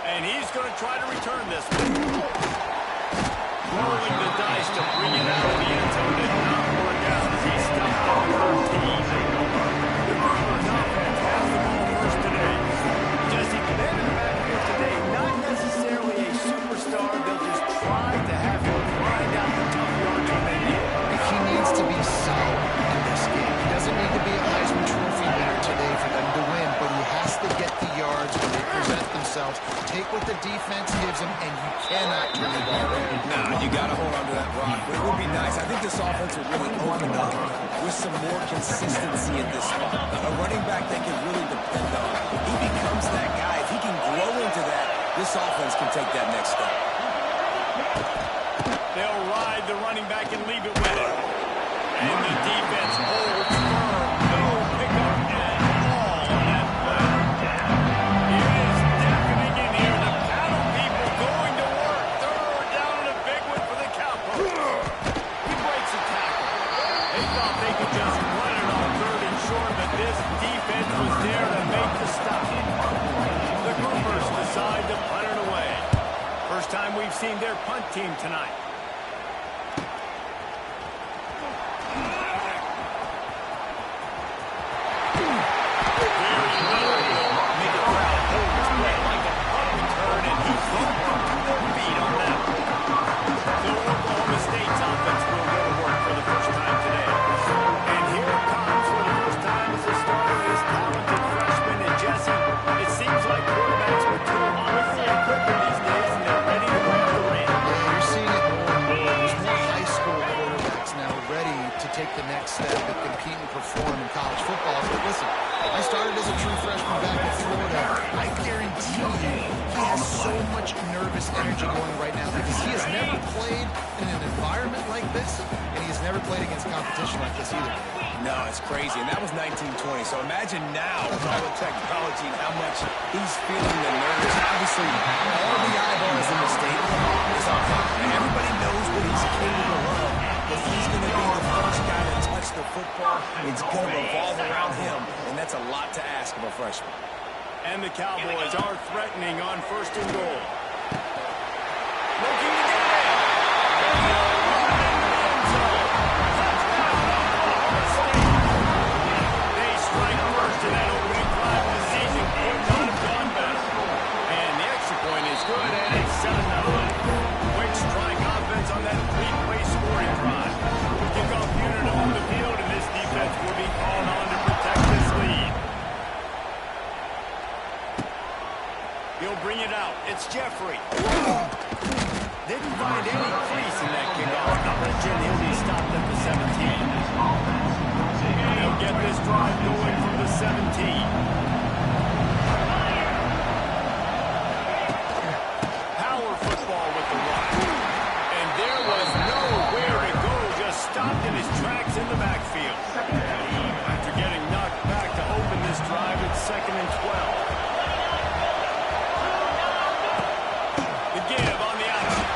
And he's going to try to return this one. Rolling the dice to bring it out of the end zone did not work out as he stopped at the 13. The Brewers offense has the ball first today. Jesse, the man in the backfield today, not necessarily a superstar. They'll just try to have him grind out the tough yards when they need it. He needs to be solid in this game. He doesn't need to be a Heisman Trophy winner today for them to win, but he has to get the yards when they present themselves. Take what the defense gives him, and you cannot turn the ball over. Nah, you got to hold on to that rock. But it would be nice. I think this offense will really open up with some more consistency at this spot. A running back they can really depend on. He becomes that guy. If he can grow into that, this offense can take that next step. They'll ride the running back and leave it with him. And the defense holds firm. No pickup at all on that play. It is deafening in here. The paddle people going to work. Third down and a big one for the Cowboys. He breaks a tackle. They thought they could just run it on third and short, but this defense was there to make the stop. The Goobers decide to punt it away. First time we've seen their punt team tonight. Take the next step and compete and perform in college football. But listen, I started as a true freshman back in Florida. I guarantee you he has so much nervous energy going right now because he has never played in an environment like this, and he has never played against competition like this either. No, it's crazy, and that was 1920. So imagine now with all the technology and how much he's feeling the nerves. Obviously, all the eyeballs in the stadium is on him, and everybody knows what he's capable of. If he's going to be the first guy to touch the football, it's going to revolve around him, and that's a lot to ask of a freshman. And the Cowboys are threatening on first and goal. Looking to get it. They strike first in that opening drive of the season. Could not have gone better. And the extra point is good, and it's 7-0. Quick strike offense on that three-play scoring drive. The kickoff unit on the field, and this defense will be called on to protect this lead. He'll bring it out. It's Jeffrey. Didn't find any crease in that kickoff. I mentioned he'll be stopped at the 17. They'll get this drive going from the 17. Stopped in his tracks in the backfield. After getting knocked back to open this drive, it's 2nd and 12. The give on the outside.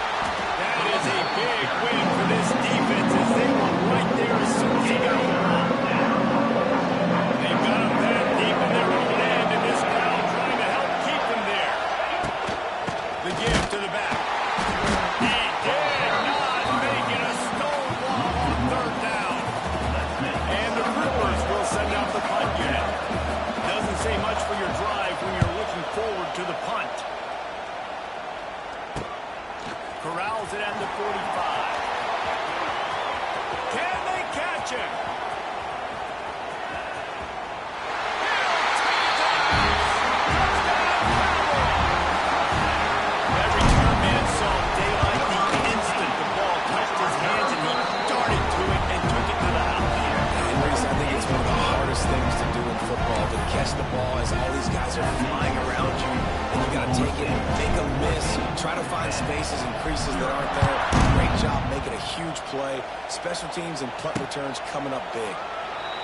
That is a big win for this defense as they were right there as soon as he got the ball. They've got him that deep in their own end, and this crowd trying to help keep them there. The give to the back. He did not make it a stone wall on third down. And the Brewers will send out the punt unit. Doesn't say much for your drive when you're looking forward to the punt. Corrals it at the 45. Can they catch him? Things to do in football, to catch the ball as all these guys are flying around you, and you got to take it, make a miss, try to find spaces and creases that aren't there. Great job making a huge play. Special teams and punt returns coming up big.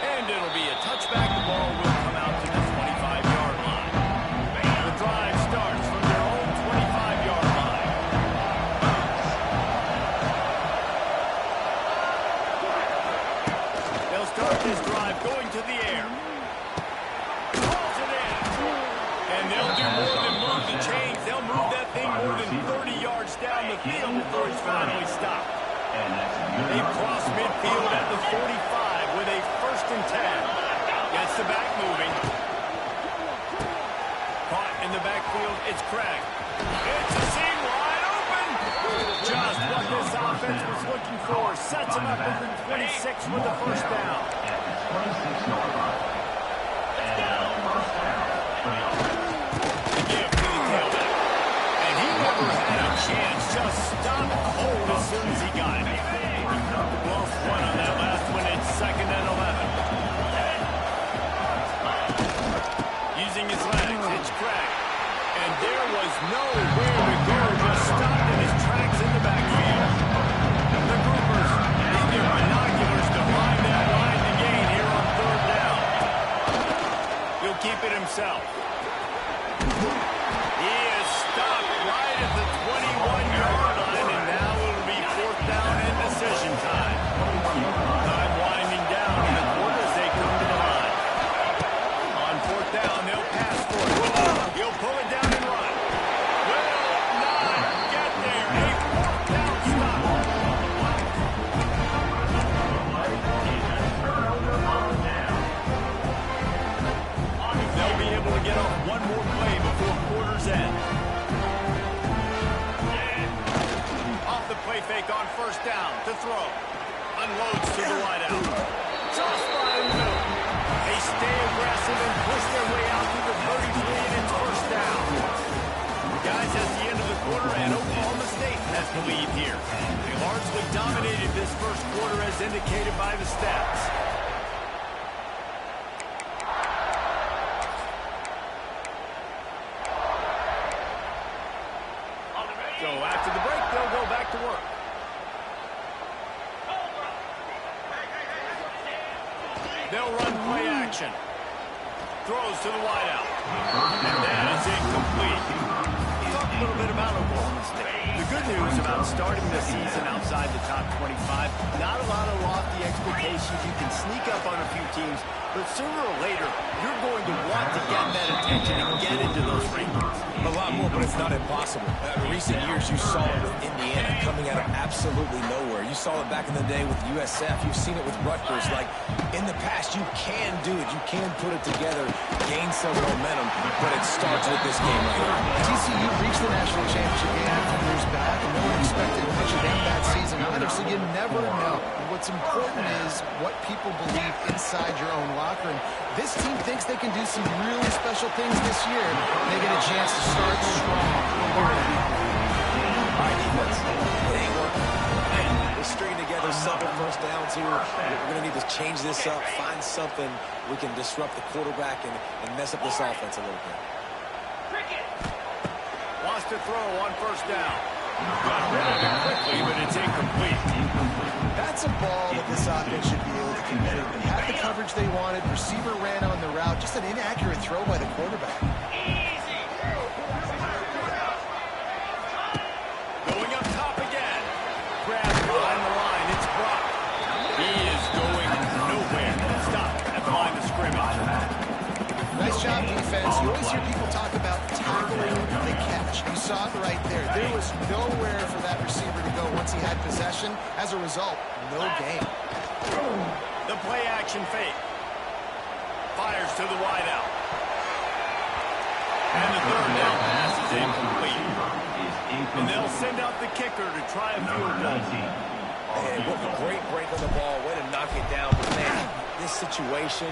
And it'll be a touchback. The ball will come out to the 25-yard line. The drive starts from their own 25-yard line. more than 30 yards down the field before he's finally stopped. They cross midfield at the 45 with a 1st and 10. Gets the back moving. Caught in the backfield, it's Craig. It's a seam wide open. Just what this offense was looking for. Sets him up at the 26 with the 1st down. Chance just stopped cold as soon as he got it. Lost one on that last one. It's 2nd and 11. Using his legs, it's Craig. And there was nowhere to go. Just stopped in his tracks in the backfield. The groupers need their binoculars to find that line to gain here on 3rd down. He'll keep it himself. He is stopped right at the 21-yard line, and now it'll be 4th down and decision time. Time winding down in the quarter as they come to the line. On 4th down, they'll pass for it. He'll pull it down and run. Will not get there. A 4th down stop. They'll be able to get off one more play before quarter's end. Play fake on 1st down to throw. Unloads to the wideout. Toss by in the middle. They stay aggressive and push their way out to the 33, and it's 1st down. Guys, at the end of the quarter, and Oklahoma State has the lead here. They largely dominated this 1st quarter as indicated by the stats. So after the break, they'll go back to work. They'll run play action. Throws to the wideout. And that is incomplete. Talk a little bit about Oklahoma State. The good news about starting the season outside the top 25, not a lot of lofty expectations. You can sneak up on a few teams, but sooner or later, you're going to want to get that attention and get into those rankings. A lot more, but it's not impossible. In recent years, you saw it with Indiana coming out of absolutely nowhere. You saw it back in the day with USF. You've seen it with Rutgers. Like, in the past, you can do it. You can put it together, gain some momentum, but it starts with this game right here. TCU reached the national championship game a few years back, and no one expected much of them that season either, so you never know. What's important is what people believe inside your own locker, and this team thinks they can do some really special things this year. They get a chance to start strong. All right, defense. It ain't working. We're stringing together several 1st downs here. We're going to need to change this up, find something we can disrupt the quarterback and mess up this offense a little bit. Wants to throw on 1st down. Got rid of it quickly, but it's incomplete. That's a ball that this offense should be able to complete. They had the coverage they wanted. Receiver ran on the route. Just an inaccurate throw by the quarterback. Going up top again. Grabs behind the line. It's Brock. He is going nowhere. Stop at the line of scrimmage. Nice job, defense. You always hear people talk about tackling the catch. You saw it right there. There was nowhere for that receiver to go once he had possession. As a result, no gain. The play action fake. Fires to the wideout. And the 3rd down pass is incomplete. And they'll send out the kicker to try a field goal. And what a great break on the ball. Way to knock it down. But man, this situation,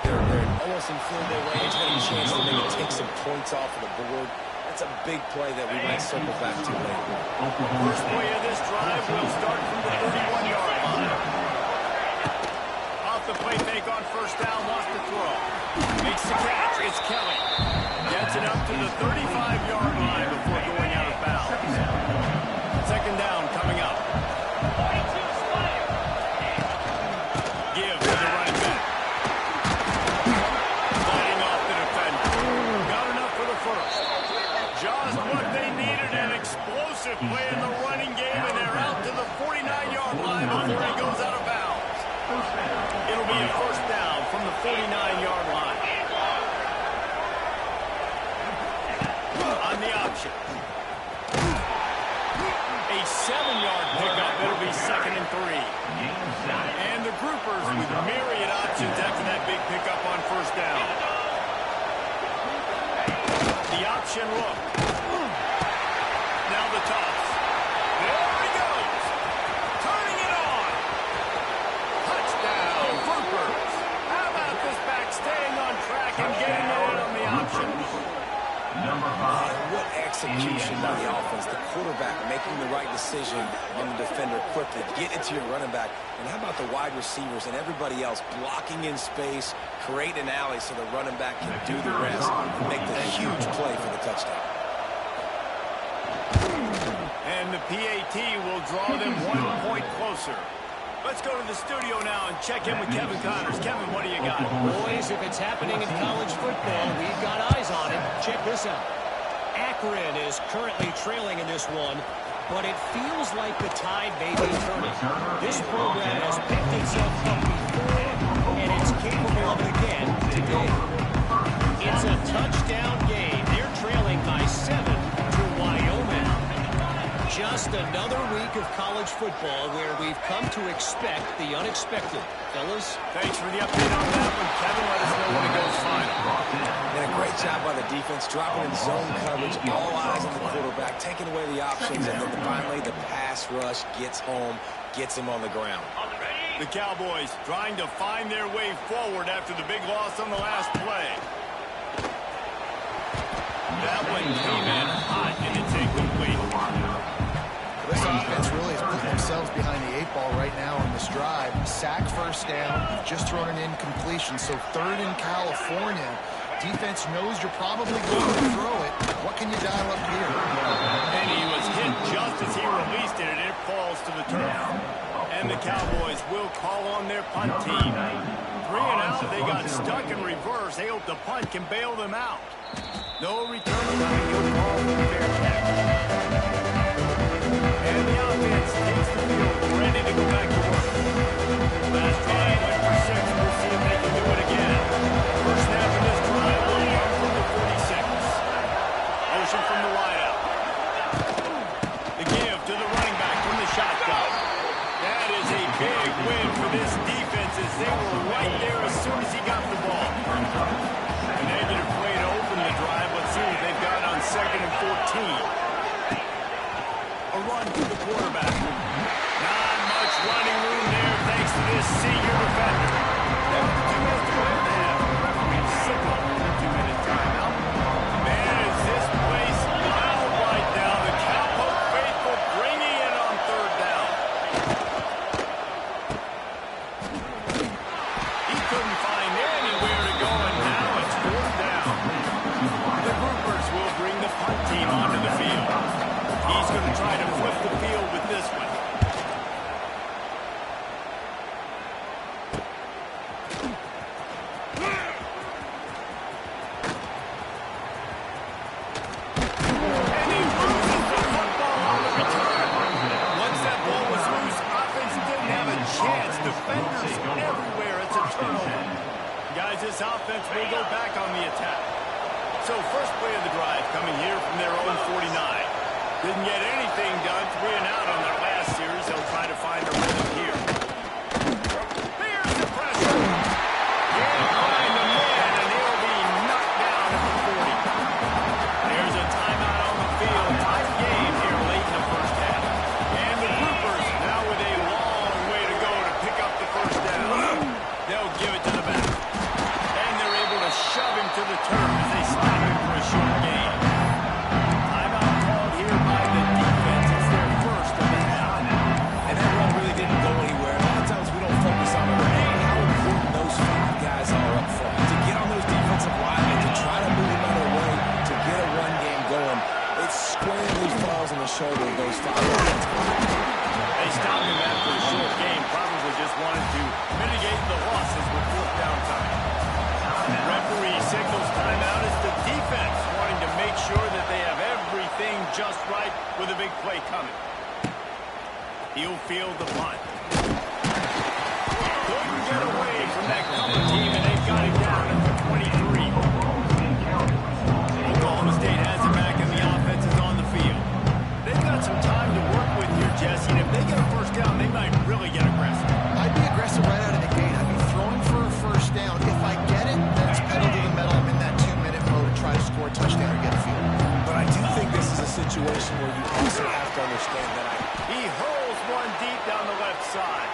they're almost in field goal range. Had a chance to maybe take some points off of the board. That's a big play that we might circle back to later. First play of this drive will start from the 31-yard line. Off the play fake on 1st down, wants to throw. Makes the catch. It's Kelly. Gets it up to the 35-yard line before going out of bounds. 2nd down coming up. Give to the running back. Fighting off the defender. Got enough for the 1st. Just what they needed, an explosive play in the running game, and they're out to the 49-yard line before he goes out of bounds. It'll be a 1st down from the 49-yard line. On the option. groupers with myriad options after that big pickup on first down. The option look. Now the toss. There he goes. Turning it on. Touchdown, groupers. How about this back staying on track and getting it in on the option? What execution by the offense. The quarterback making the right decision on the defender quickly. Get it to your running back. And how about the wide receivers and everybody else blocking in space, create an alley so the running back can do the rest and make the huge play for the touchdown. And the PAT will draw them 1 point closer. Let's go to the studio now and check in with Kevin Connors. Kevin, what do you got? Boys, if it's happening in college football, we've got eyes on it. Check this out. Akron is currently trailing in this one, but it feels like the tide may be turning. This program has picked itself up before, and it's capable of it again today. It's a touchdown game. They're trailing by 7 to Wyoming. Just another week of college football where we've come to expect the unexpected. Fellas? Thanks for the update on that one, Kevin. Let us know when it goes final. And a great job by the defense, dropping in zone coverage, all eyes on the quarterback, taking away the options, and then finally the pass rush gets home, gets him on the ground. The Cowboys trying to find their way forward after the big loss on the last play. That one came in hot, and it's incomplete. This offense really has put themselves behind the 8 ball right now on this drive. Sack first down, just thrown an incompletion. So third in California. Defense knows you're probably going to throw it. What can you dial up here? And he was hit just as he released it, and it falls to the turf. And the Cowboys will call on their punt team. 3 and out, they got stuck in reverse. They hope the punt can bail them out. No return line, he'll call for the fair catch. And the offense takes the field, ready to go back to work. Last drive went for 6. We'll see if they can do it again. First snap of this drive will come from the 46. Motion from the wideout. The give to the running back from the shotgun. That is a big win for this defense as they were right there as soon as he got the ball. A negative play to open the drive. Let's see what they've got on 2nd and 14. A run to the quarterback. Not much running room there thanks to this senior defender. There were 2 minutes to go in the half. Referee signal for the 2-minute timeout. Man, is this place loud right now. The Cowpoke faithful bringing it on 3rd down. He couldn't find anywhere to go, and now it's 4th down. The groupers will bring the punt team onto the field. He's going to try to flip the field with this one. And he loses the football on the return. Once that ball was loose, offense didn't have a chance. Defenders everywhere. It's a turnover. Guys, this offense will go back on the attack. So first play of the drive coming here from their own 49. Didn't get anything done, 3 and out on their last series. They'll try to find a rhythm here. Here's the pressure. Can't find the man, and he'll be knocked down at the 40. There's a timeout on the field. Tight game here late in the first half. And the groupers now with a long way to go to pick up the first down. They'll give it to the back. And they're able to shove him to the turf as they stop him for a short gain. Shoulder of those 5. They stopped him after a short game. Probably just wanted to mitigate the losses with 4th down time. Referee signals timeout as the defense wanting to make sure that they have everything just right with a big play coming. He'll field the punt. Couldn't get away from that cover team, and they've got him down at the 23. Oklahoma State has him back, and the offense is on the field. They've got some time to work with here, Jesse, and if they get a first down, they might really get aggressive. I'd be aggressive right out of also have to understand that He hurls one deep down the left side.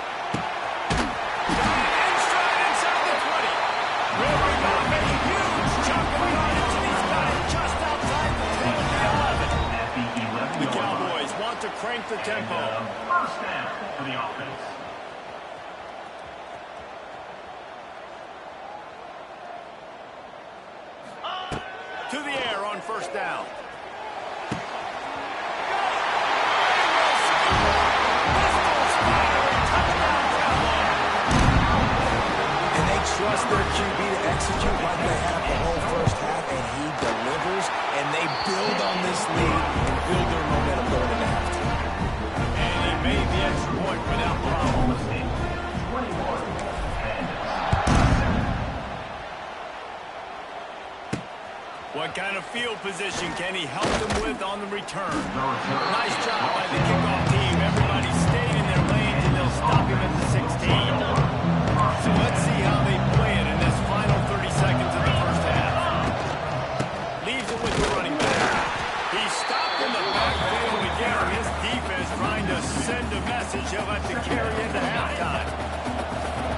In stride inside the 20. Ripping off a huge chunk of yardage, and he's got it just outside the 10 of the 11. The Cowboys want to crank the tempo. First down for the offense. To the air on first down. and they trust their QB to execute like they have the whole first half, and he delivers, and they build on this lead and build their momentum going into halftime. And he made the extra point without problem. 21. What kind of field position can he help them with on the return? Nice job by the kickoff team. Everybody stayed in their lanes, and they'll stop him at the 16. So let's see how they play it in this final 30 seconds of the first half. Leaves it with the running back. He's stopped in the backfield again. His defense trying to send a message he'll have to carry into halftime.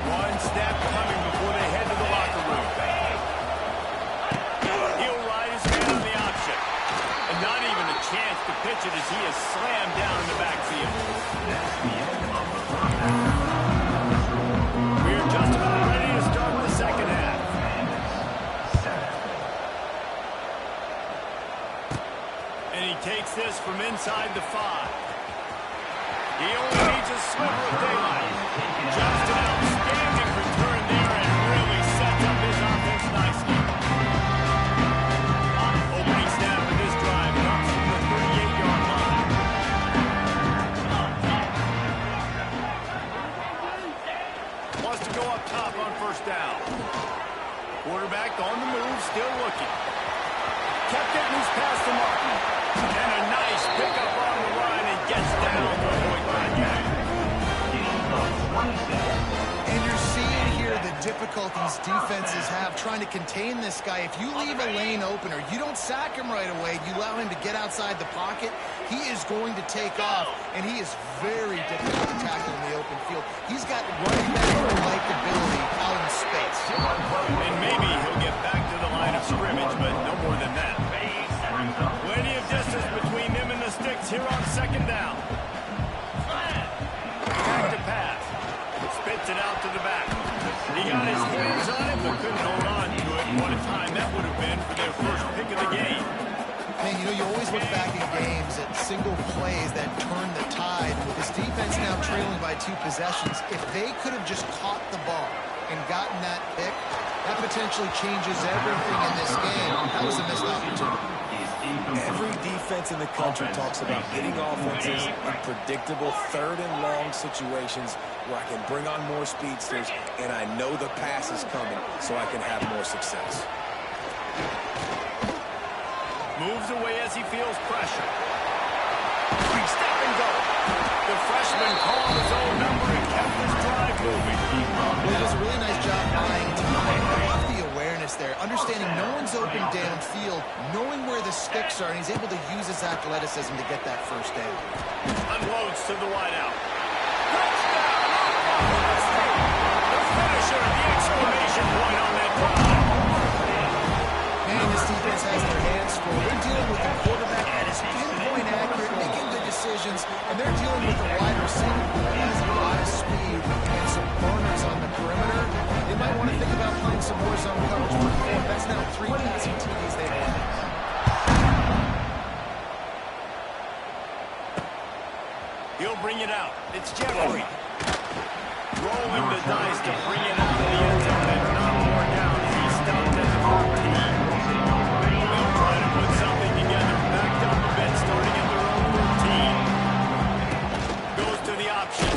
One snap coming before they head to the locker room. Not even a chance to pitch it as he is slammed down in the backfield. We're just about ready to start the second half. And he takes this from inside the 5. He only needs a sliver of daylight. Just an outstanding return there and really sets up his offense nicely. Opening snap of this drive comes from the 38-yard line. Wants to go up top on first down. Quarterback on the move, still looking. Kept getting his pass to Martin. And a nice pickup on the line and gets down to avoid contact. And you're seeing here the difficulties defenses have trying to contain this guy. If you leave a lane open or you don't sack him right away, you allow him to get outside the pocket, he is going to take off, and he is very difficult to tackle in the open field. He's got running back-like ability out in space. And maybe he'll get back to the line of scrimmage, but no more than that. Plenty of distance between him and the sticks here on second down. Back to pass. Spits it out to the back. He got his hands on it, but couldn't hold on to it. What a time that would have been for their first pick of the game. Man, you know, you always look back in games at single plays that turn the tide. With this defense now trailing by 2 possessions, if they could have just caught the ball and gotten that pick, that potentially changes everything in this game. That was a missed opportunity. Every defense in the country talks about hitting offenses in predictable third and long situations where I can bring on more speedsters and I know the pass is coming so I can have more success. Moves away as he feels pressure. Step and go. The freshman called his own number and kept his drive moving. Well, he does a really nice job buying time. I love the awareness there. Understanding no one's open downfield, knowing where the sticks are, and he's able to use his athleticism to get that first down. Unloads to the wideout. Touchdown! The finisher, the exclamation point on that drive. Man, this defense has their hands full. They're dealing with a quarterback that is pinpoint accurate, making good decisions, and they're dealing with a wide receiver who has a lot of speed and some burners on the perimeter. They might want to think about playing some more zone coverage for 4. That's now 3 passing TDs they've had. He'll bring it out. It's Jeffrey. Rolling the dice to bring it out of the end zone and not more down as he stopped at the 14. They'll try to put something together. Backed up a bit, starting at their own 14. Goes to the option.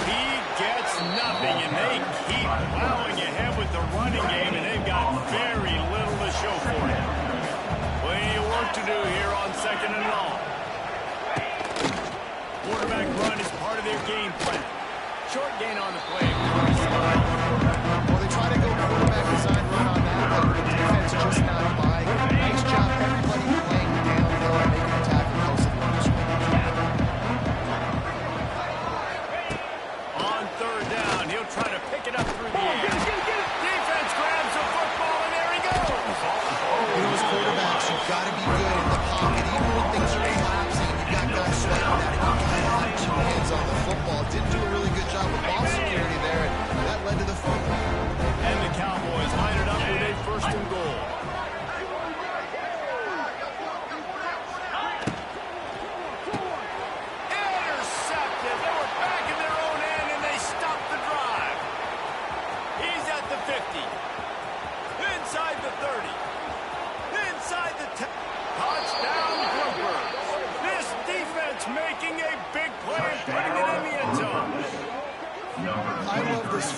He gets nothing, and they keep plowing ahead with the running game, and they've got very little to show for it. Plenty of work to do here on second and long. Quarterback run is part of their game plan. Short gain on the play. Well, they try to go quarterback design run on that, but the defense just not buying. Nice job, everybody playing downhill and making a tackle.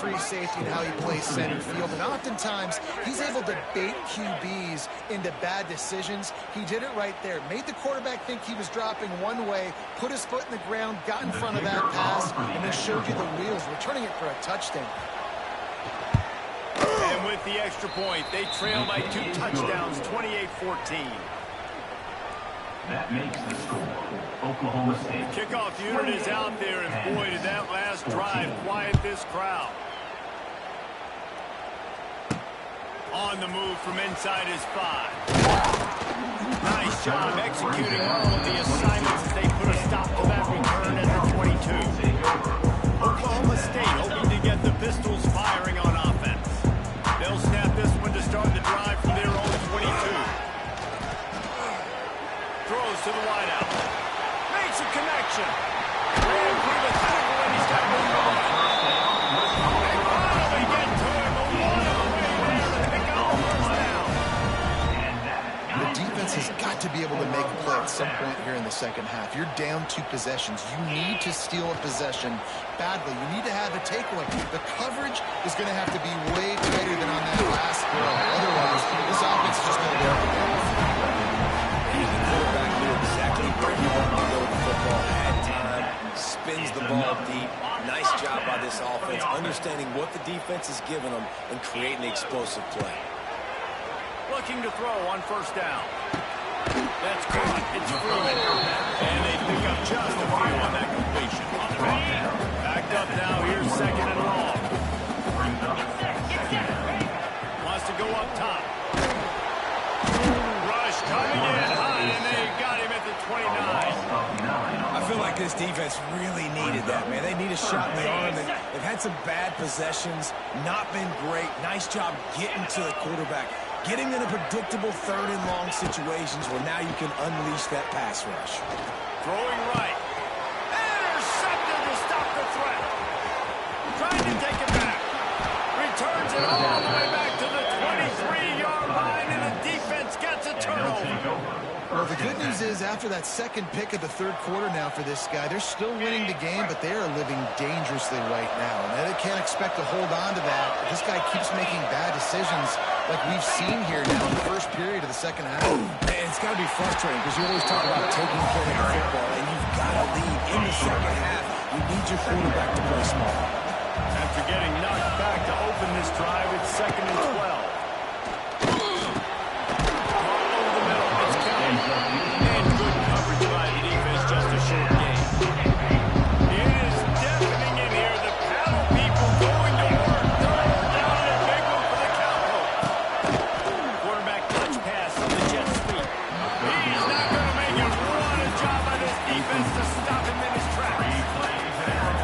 free safety and how he plays center field. And oftentimes, he's able to bait QBs into bad decisions. He did it right there. Made the quarterback think he was dropping one way, put his foot in the ground, got in front of that pass, and then showed you the wheels, returning it for a touchdown. And with the extra point, they trail by 2 touchdowns, 28-14. That makes the score. Oklahoma State. Kickoff unit is out there, and boy, did that last drive quiet this crowd. On the move from inside his 5. Nice job executing all of the assignments as they put a stop to that return at the 22. Oklahoma State hoping to get the Pistols firing on offense. They'll snap this one to start the drive from their own 22. Throws to the wideout. Makes a connection. Ran through the tackle and he's got moved on. They finally get to him. A one away there to pick up the first down. The defense has got to be able to make a play at some point here in the second half. You're down 2 possessions. You need to steal a possession badly. You need to have a takeaway. The coverage is going to have to be way tighter than on that last throw. Otherwise, this offense is just going to go up and down. The quarterback knew exactly where he wanted to go with the football, had time, spins the ball deep. Nice job by this offense, understanding what the defense is giving them and creating the explosive play. Looking to throw on first down. That's caught. It's Freeman. And they pick up just a few on that completion. Backed up now. Here's second and long. Wants to go up top. Rush coming in high, and they got him at the 29. I feel like this defense really needed that, man. They need a shot in the arm. They've had some bad possessions, not been great. Nice job getting to the quarterback, getting in a predictable 3rd and long situations where now you can unleash that pass rush. Throwing right. Intercepted to stop the threat. Trying to take it back. Returns it all the way back to the 23-yard line, and the defense gets a turnover. Well, the good news is after that second pick of the 3rd quarter now for this guy, they're still winning the game, but they are living dangerously right now. And they can't expect to hold on to that. This guy keeps making bad decisions like we've seen here now in the first period of the second half. And it's got to be frustrating because you always talk about taking care of the football, and you've got to lead in the second half. You need your quarterback to play small. After getting knocked back to open this drive, it's 2nd and 12. And good coverage by the defense, just a short game. It is deafening in here. The paddle people going to work. Third down and a big one for the Cowboys. Quarterback touch pass on the Jets' feet. He's not going to make it. What a job by this defense to stop him in his tracks.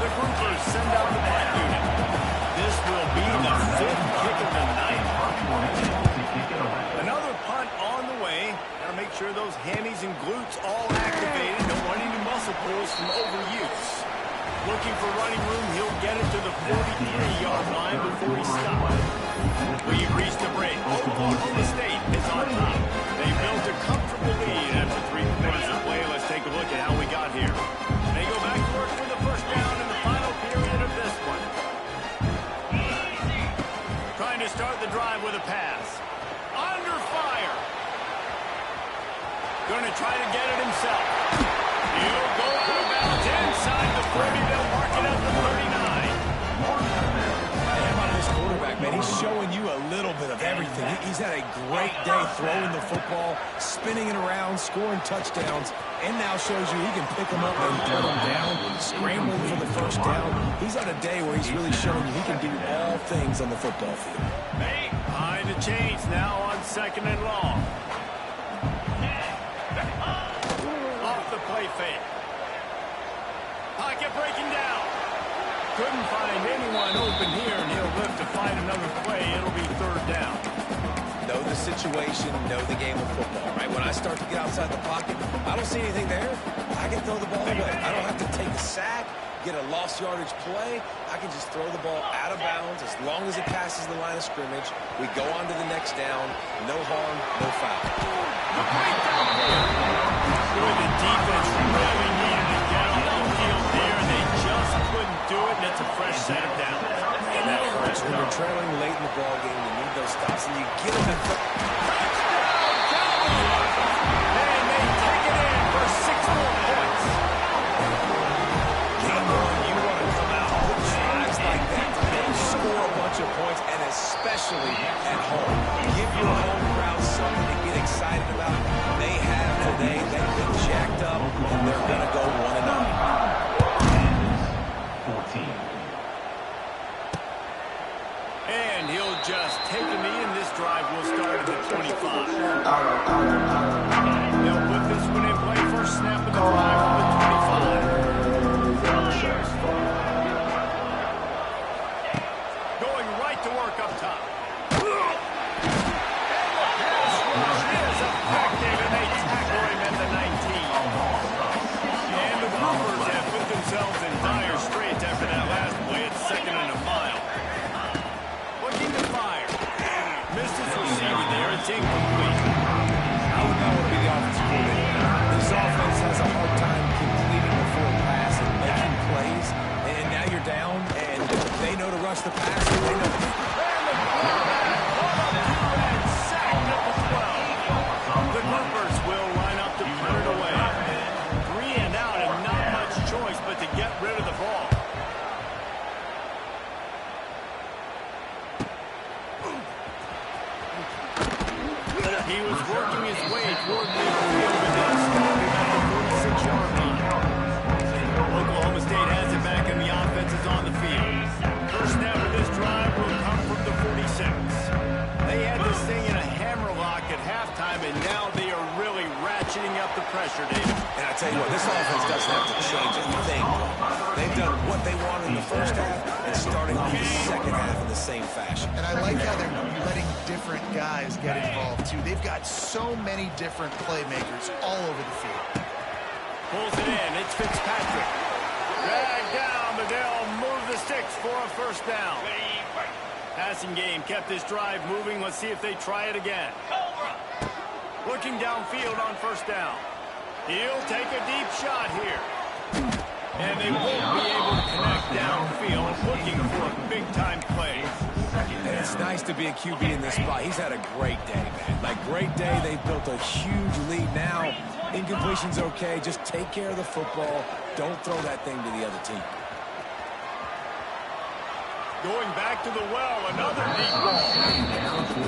The Groupers send out the black unit. This will be the 5th kick of the night. Another punt on the way. Got to make sure those hammies and glutes all activated. Don't want any muscle pulls from overuse. Looking for running room. He'll get it to the 43-yard line before he stops. We've reached the break. Oklahoma State is on top. They built a comfortable lead after 3 quarters of play. Let's take a look at how we got here. They go back to work for the first down in the final period of this one. Trying to start the drive with a pass. Under fire. Going to try to get it himself. He'll go out of bounds inside the 40. They'll mark it at the 39. Hey, how about this quarterback, man? He's showing you a little bit of everything. He's had a great day throwing the football, spinning it around, scoring touchdowns, and now shows you he can pick them up and put them down, scrambling for the first down. He's had a day where he's really showing you he can do all things on the football field. Behind the chains now on 2nd and long. Off the play fake. Pocket breaking down. Couldn't find anyone open here, and he'll live to find another play. It'll be 3rd down. Know the situation, know the game of football, right? When I start to get outside the pocket, I don't see anything there. I can throw the ball away. I don't have to take a sack, get a lost yardage play. I can just throw the ball out of bounds as long as it passes the line of scrimmage. We go on to the next down. No harm, no foul. Boy, the defense really needed to get on the field there. They just couldn't do it, and it's a fresh set of downs. And that to get rid of the ball. He was working his way toward midfield and then stopping at the 46-yard line. Oklahoma State has it back and the offense is on the field. First snap of this drive will come from the 46. They had this thing in a hammer lock at halftime, and now they are really ratcheting up the pressure, David. And I tell you what, this offense doesn't have to change a thing. They've done what they wanted in the first half and starting off the second half in the same fashion. And I like how they're letting different guys get involved, too. They've got so many different playmakers all over the field. Pulls it in. It's Fitzpatrick. Dragged down, but they'll move the sticks for a first down. Passing game kept this drive moving. Let's see if they try it again. Looking downfield on first down. He'll take a deep shot here. And they won't be able to connect downfield, looking for a big-time play. And it's nice to be a QB in this spot. He's had a great day, man. Like, great day. They've built a huge lead now. Incompletion's okay. Just take care of the football. Don't throw that thing to the other team. Going back to the well, another deep ball.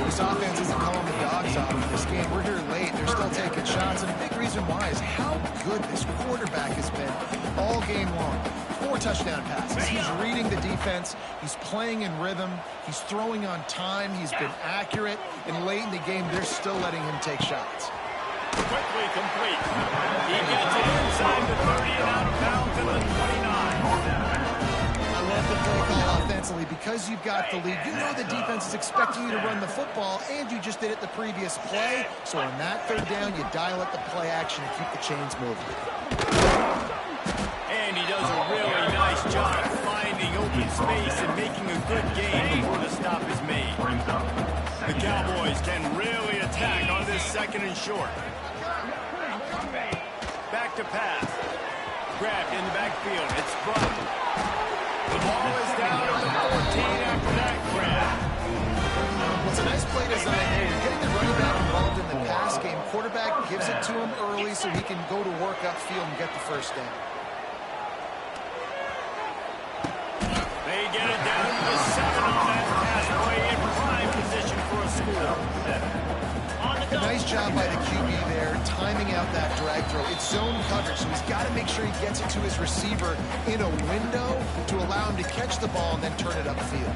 This offense isn't calling the dogs off in this game. We're here late. They're still taking shots. And a big reason why is how good this quarterback has been all game long. 4 touchdown passes. He's reading the defense. He's playing in rhythm. He's throwing on time. He's been accurate. And late in the game, they're still letting him take shots. Quickly complete. He gets it inside the 30 and out of bounds at the 29. I love the play call offensively because you've got the lead. You know the defense is expecting you to run the football, and you just did it the previous play. So on that third down, you dial up the play action and keep the chains moving. And he does a really nice job finding open space and making a good gain before the stop is made. The Cowboys can really attack on this second and short. Back to pass. Grabbed in the backfield. It's Bud. The ball is down at the 14 after that grab. Well, it's a nice play design there. You're getting the running back involved in the pass game. Quarterback gives it to him early so he can go to work upfield and get the first down. They get it down to the 7 on that pass play in prime position for a score. A nice job by the QB there, timing out that drag throw. It's zone coverage, so he's got to make sure he gets it to his receiver in a window to allow him to catch the ball and then turn it upfield.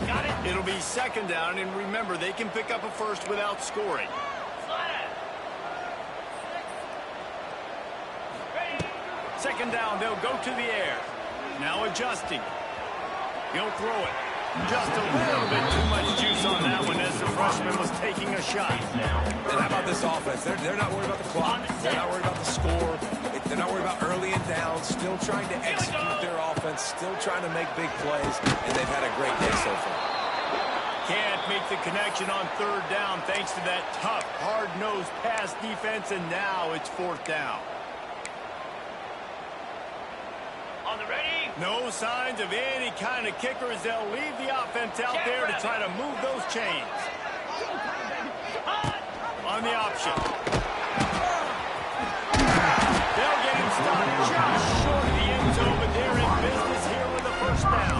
Got it. It'll be second down, and remember, they can pick up a first without scoring. Second down, they'll go to the air. Now adjusting. He'll throw it. Just a little bit too much juice on that one as the freshman was taking a shot. And how about this offense? They're not worried about the clock. They're not worried about the score. They're not worried about early and down. Still trying to execute their offense. Still trying to make big plays. And they've had a great day so far. Can't make the connection on third down thanks to that tough, hard-nosed pass defense, and now it's fourth down. On the ready? No signs of any kind of kickers. They'll leave the offense out there to try to move those chains. On the option. They'll get him stopped just short of the end zone, but they're in business here with a first down.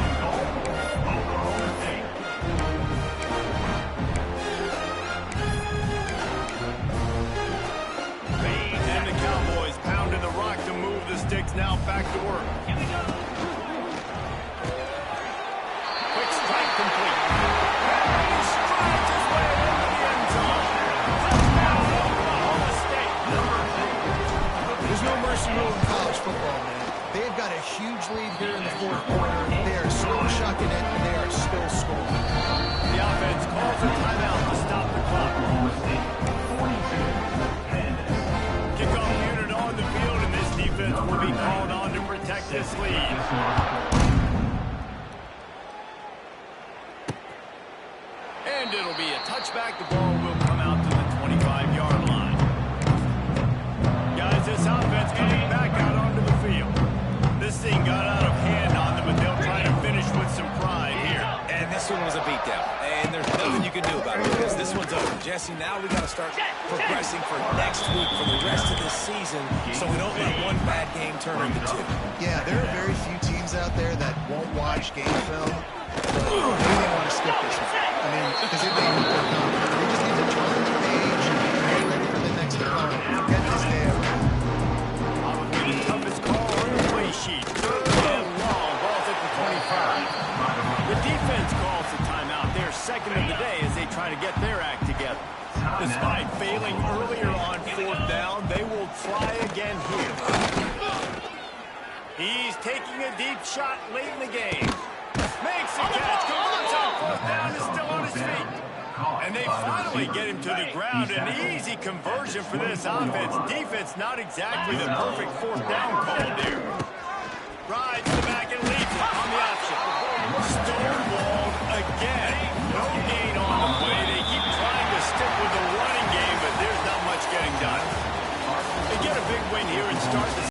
And the Cowboys pounding the rock to move the sticks. Now back to work. Here we go. Quick strike complete. He strides his way into the end zone. Touchdown, Oklahoma State. There's no mercy rule in college football, man. They've got a huge lead here in the fourth quarter. They are still chucking it, and they are still scoring. The offense calls a timeout to stop the clock. Kickoff unit on the field, and this defense will be called on to protect this lead. And it'll be a touchback. The ball will come out to the 25-yard line. Guys, this offense coming back out onto the field. This thing got out of hand on them, but they'll try to finish with some pride here. And this one was a beatdown. And there's nothing you can do about it because this one's over. Jesse, now we got to start progressing for next week, for the rest of this season, so we don't let one bad game turn into two. Yeah, there are very few teams out there that won't watch game film. Maybe they want to skip this one. I mean, because it may be their number. They just need to turn the page and get ready for the next opponent. Forget this day of Probably the toughest call on the play sheet. Third and long, ball's at the 25. The defense calls the timeout. Their second of the day as they try to get their act together. Despite failing earlier on fourth down, they will try again here. He's taking a deep shot late in the game. Makes the catch, converts on fourth down, is still on his feet. And they finally get him to the ground. An easy conversion for this offense. Defense not exactly the perfect fourth down call there. Rides to the back and leads it on the option. Stonewalled again. No gain on the play. They keep trying to stick with the running game, but there's not much getting done. They get a big win here and start the